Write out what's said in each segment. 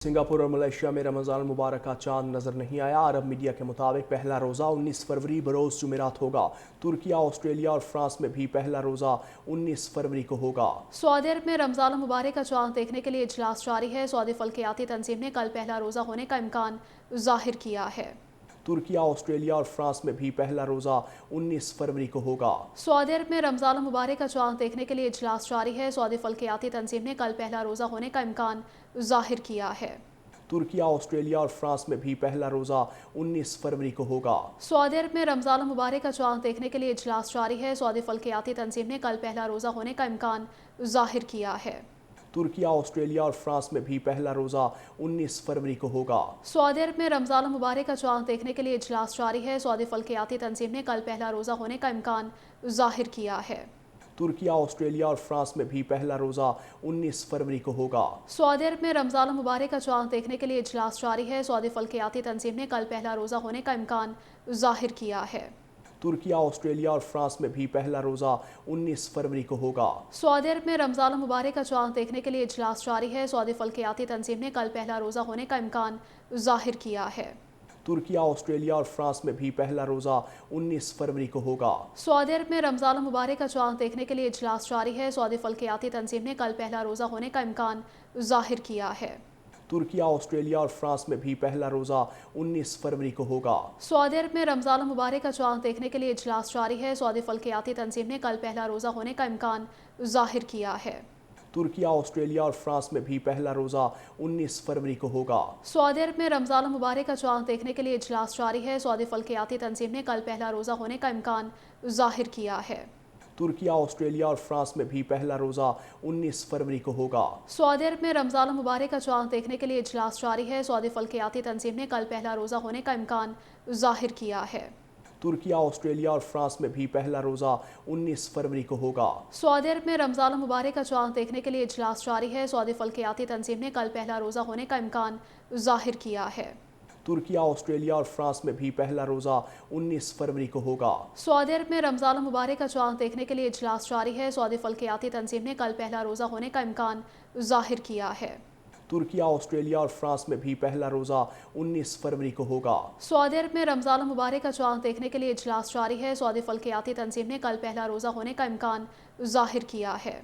Singapore اور Malaysia میں رمضان المبارک کا چاند نظر نہیں آیا۔ عرب میڈیا کے مطابق پہلا روزہ 19 فروری بروز جمعرات ہوگا۔ ترکیہ، آسٹریلیا اور فرانس میں بھی پہلا روزہ 19 فروری کو ہوگا۔ سعودی عرب میں رمضان المبارک کا چاند دیکھنے کے لیے اجلاس جاری ہے۔ سعودی فلکیاتی تنظیم نے کل پہلا روزہ ہونے کا امکان ظاہر کیا ہے۔ ترکیہ، آسٹریلیا اور فرانس میں بھی پہلا روزہ 19 فروری کو ہوگا۔ سعودی عرب میں رمضان المبارک کا چاند دیکھنے کے لیے اجلاس جاری ہے۔ سعودی فلکیاتی تنظیم نے کل پہلا روزہ ہونے کا امکان ظاہر کیا ہے۔ ترکیہ، آسٹریلیا اور فرانس میں بھی پہلا روزہ 19 فروری کو ہوگا۔ سعودی عرب میں رمضان المبارک کا چاند دیکھنے کے لیے اجلاس جاری ہے۔ سعودی فلکیاتی تنظیم نے کل پہلا روزہ ہونے کا امکان ظاہر کیا ہے۔ ترکیہ، آسٹریلیا اور فرانس میں بھی پہلا روزہ 19 فروری کو ہوگا۔ سعودی عرب میں رمضان المبارک کا چاند دیکھنے کے لیے اجلاس جاری ہے۔ سعودی فلکیاتی تنظیم نے کل پہلا روزہ ہونے کا امکان ظاہر کیا ہے۔ ترکیہ، آسٹریلیا اور فرانس میں بھی پہلا روزہ 19 فروری کو ہوگا۔ سعودی عرب میں رمضان المبارک کا چاند دیکھنے کے لیے اجلاس جاری ہے۔ سعودی فلکیاتی تنظیم نے کل پہلا روزہ ہونے کا امکان ظاہر کیا ہے۔ ترکیہ، آسٹریلیا اور فرانس میں بھی پہلا روزہ 19 فروری کو ہوگا۔ سعودی عرب میں رمضان المبارک کا چاند دیکھنے کے لیے اجلاس جاری ہے۔ سعودی فلکیاتی تنظیم نے کل پہلا روزہ ہونے کا امکان ظاہر کیا ہے۔ ترکیہ، آسٹریلیا اور فرانس میں بھی پہلا روزہ 19 فروری کو ہوگا۔ سعودی عرب میں رمضان المبارک کا چاند دیکھنے کے لیے اجلاس جاری ہے۔ سعودی فلکیاتی تنظیم نے کل پہلا روزہ ہونے کا امکان ظاہر کیا ہے۔ ترکیہ، آسٹریلیا اور فرانس میں بھی پہلا روزہ 19 فروری کو ہوگا۔ سعودی عرب میں رمضان المبارک کا چاند دیکھنے کے لیے اجلاس جاری ہے۔ سعودی فلکیاتی تنظیم نے کل پہلا روزہ ہونے کا امکان ظاہر کیا ہے۔ ترکیہ، آسٹریلیا اور فرانس میں بھی پہلا روزہ 19 فروری کو ہوگا۔ سعودی عرب میں رمضان المبارک کا چاند دیکھنے کے لیے اجلاس جاری ہے۔ سعودی فلکیاتی تنظیم نے کل پہلا روزہ ہونے کا امکان ظاہر کیا ہے۔ ترکیہ، آسٹریلیا اور فرانس میں بھی پہلا روزہ 19 فروری کو ہوگا۔ سعودی عرب میں رمضان المبارک کا چاند دیکھنے کے لیے اجلاس جاری ہے۔ سعودی فلکیاتی تنظیم نے کل پہلا روزہ ہونے کا امکان ظاہر کیا ہے۔ ترکیہ، آسٹریلیا اور فرانس میں بھی پہلا روزہ 19 فروری کو ہوگا۔ سعودی عرب میں رمضان المبارک کا چاند دیکھنے کے لیے اجلاس جاری ہے۔ سعودی فلکیاتی تنظیم نے کل پہلا روزہ ہونے کا امکان ظاہر کیا ہے۔ ترکیہ، آسٹریلیا اور فرانس میں بھی پہلا روزہ 19 فروری کو ہوگا۔ سعودی عرب میں رمضان المبارک کا چاند دیکھنے کے لیے اجلاس جاری ہے۔ سعودی فلکیاتی تنظیم نے کل پہلا روزہ ہونے کا امکان ظاہر کیا ہے۔ ترکیہ، آسٹریلیا اور فرانس میں بھی پہلا روزہ 19 فروری کو ہوگا۔ سعودی عرب میں رمضان المبارک کا چاند دیکھنے کے لیے اجلاس جاری ہے۔ سعودی فلکیاتی تنظیم نے کل پہلا روزہ ہونے کا امکان ظاہر کیا ہے۔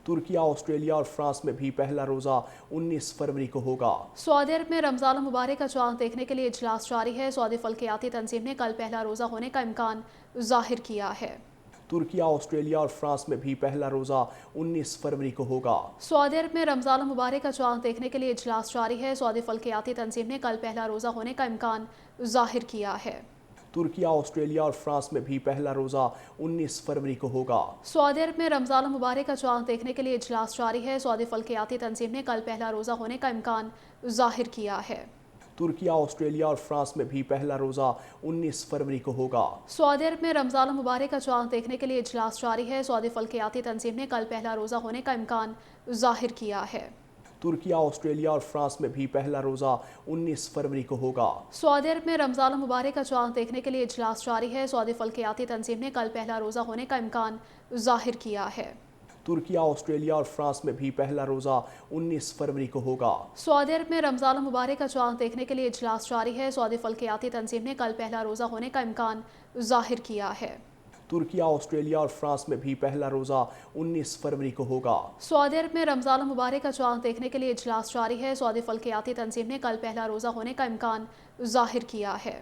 ترکیہ، آسٹریلیا اور فرانس میں بھی پہلا روزہ 19 فروری کو ہوگا۔ سعودی عرب میں رمضان المبارک کا چاند دیکھنے کے لیے اجلاس جاری ہے۔ سعودی فلکیاتی تنظیم نے کل پہلا روزہ ہونے کا امکان ظاہر کیا ہے۔ ترکیہ، آسٹریلیا اور فرانس میں بھی پہلا روزہ 19 فروری کو ہوگا۔ سعودی عرب میں رمضان المبارک کا چاند دیکھنے کے لیے اجلاس جاری ہے۔ سعودی فلکیاتی تنظیم نے کل پہلا روزہ ہونے کا امکان ظاہر کیا ہے۔ ترکیہ، آسٹریلیا اور فرانس میں بھی پہلا روزہ 19 فروری کو ہوگا۔ سعودی عرب میں رمضان المبارک کا چاند دیکھنے کے لیے اجلاس جاری ہے۔ سعودی فلکیاتی تنظیم نے کل پہلا روزہ ہونے کا امکان ظاہر کیا ہے۔ ترکیہ، آسٹریلیا اور فرانس میں بھی پہلا روزہ 19 فروری کو ہوگا۔ سعودی عرب میں رمضان المبارک کا چاند دیکھنے کے لیے اجلاس جاری ہے۔ سعودی فلکیاتی تنظیم نے کل پہلا روزہ ہونے کا امکان ظاہر کیا ہے۔ ترکیہ، آسٹریلیا اور فرانس میں بھی پہلا روزہ 19 فروری کو ہوگا۔ سعودی عرب میں رمضان المبارک کا چاند دیکھنے کے لیے اجلاس جاری ہے۔ سعودی فلکیاتی تنظیم نے کل پہلا روزہ ہونے کا امکان ظاہر کیا ہے۔ ترکیہ، آسٹریلیا اور فرانس میں بھی پہلا روزہ 19 فروری کو ہوگا۔ سعودی عرب میں رمضان المبارک کا چاند دیکھنے کے لیے اجلاس جاری ہے۔ سعودی فلکیاتی تنظیم نے کل پہلا روزہ ہونے کا امکان ظاہر کیا ہے۔ ترکیہ، آسٹریلیا اور فرانس میں بھی پہلا روزہ 19 فروری کو ہوگا۔ سعودی عرب میں رمضان المبارک کا چاند دیکھنے کے لیے اجلاس جاری ہے۔ سعودی فلکیاتی تنظیم نے کل پہلا روزہ ہونے کا امکان ظاہر کیا ہے۔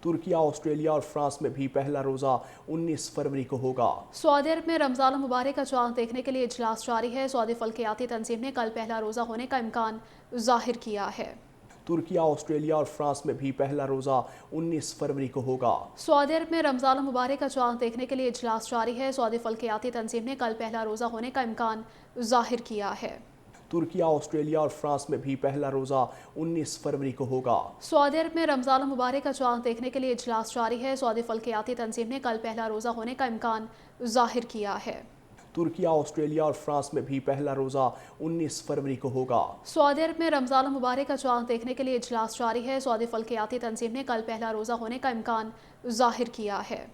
ترکیہ، آسٹریلیا اور فرانس میں بھی پہلا روزہ 19 فروری کو ہوگا۔ سعودی عرب میں رمضان المبارک کا چاند دیکھنے کے لیے اجلاس جاری ہے۔ سعودی فلکیاتی تنظیم نے کل پہلا روزہ ہونے کا امکان ظاہر کیا ہے۔ ترکیہ، آسٹریلیا اور فرانس میں بھی پہلا روزہ 19 فروری کو ہوگا۔ سعودی عرب میں رمضان المبارک کا چاند دیکھنے کے لیے اجلاس جاری ہے۔ سعودی فلکیاتی تنظیم نے کل پہلا روزہ ہونے کا امکان ظاہر کیا ہے۔ ترکیہ، آسٹریلیا اور فرانس میں بھی پہلا روزہ 19 فروری کو ہوگا۔ سعودی عرب میں رمضان المبارک کا چاند دیکھنے کے لیے اجلاس جاری ہے۔ سعودی فلکیاتی تنظیم نے کل پہلا روزہ ہونے کا امکان ظاہر کیا ہے۔ ترکیہ، آسٹریلیا اور فرانس میں بھی پہلا روزہ 19 فروری کو ہوگا۔ سعودی عرب میں رمضان المبارک کا چاند دیکھنے کے لیے اجلاس جاری ہے۔ سعودی فلکیاتی تنظیم نے کل پہلا روزہ ہونے کا امکان ظاہر کیا ہے۔